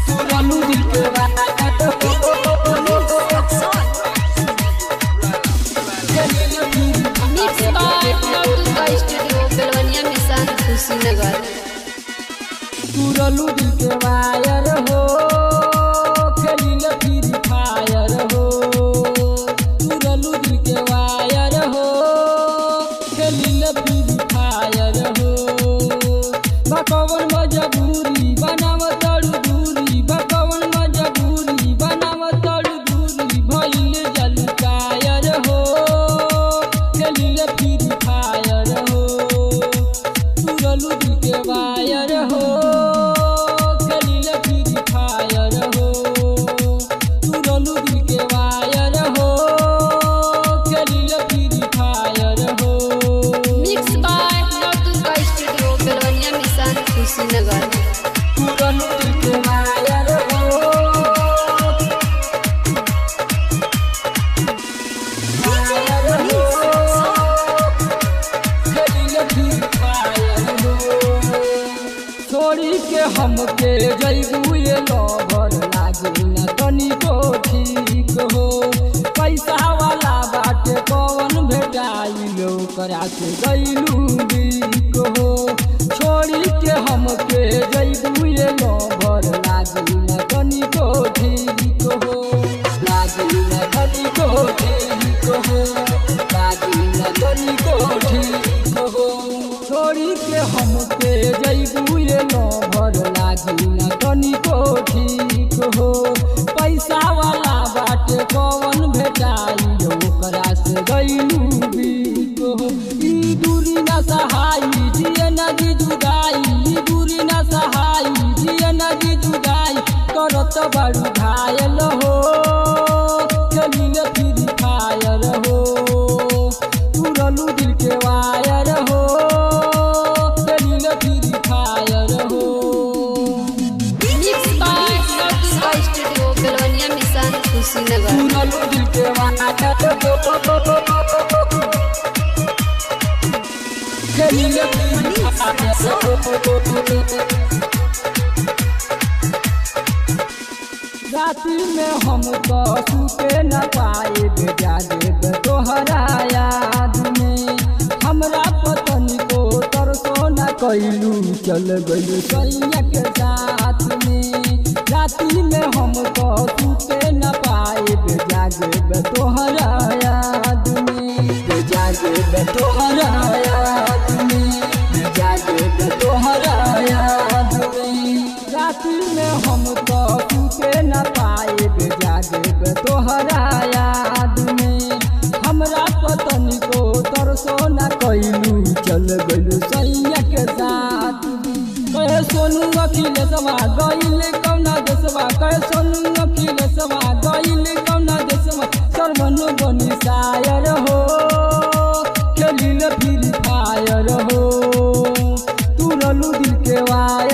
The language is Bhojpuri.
तुरलू दिल के तुरलू दिल के वायर हो खेलिल फ्री फायर हो तुरलू दिल के वायर हो खेलिल फ्री फायर हो भगवान मजबूरी बनाव तड़ू दूरी भगवान मजबूरी बनाव तड़ू दूरी भइल जल कायर हो खेलिल फ्री फायर हो तुरलू दिल के वायर हो छोड़ी के हमके जइबू ये लवर लागे न तनिको ठीक हो पैसा वाला बाटे कौन भेटाइल ओकरा से गइलू बिक हो छोड़ी के हमके जइबू ये लवर लागे न तनिको ठीक हो लागे न तनिको ठीक हो लागे न तनिको ठीक हो छोड़ी के हमके जइबू ये लवर लागी न तनिको ठीक हो पैसा वाला बाटे कौन भेटाई ओकरा से गइलू बिक हो ई दूरी न सहाई जिए नदी जुदाई ई दूरी न सहाई जिए नदी जुदाई करत बड़ू घायल हो खेलिल फ्री फायर हो तुरलू दिल के वायर हो तुरलू दिल के राति में हम तो सुते न पाए बेजा देव तोहरा याद में हमरा पतनी को तरसो न कैलू चल गइलू सैया के साथ में राति में हम तो सुते न पाए बेजा देव तोहरा याद में बेजा देव तोहरा याद में बेजा देव तोहरा याद में राति में हम तो सुते न पाए बेजा देव तोहरा याद में हमरा पतनी को तरसो न कैलू चल गइलू सैया के साथ कहे सोनू अखिलेशवा गइल कौना देशवा कहे सोनू अखिलेशवा गइल कौना देशवा सरमनु बनी शायर हो खेलिल फ्री फायर हो तुरलू दिल के वायर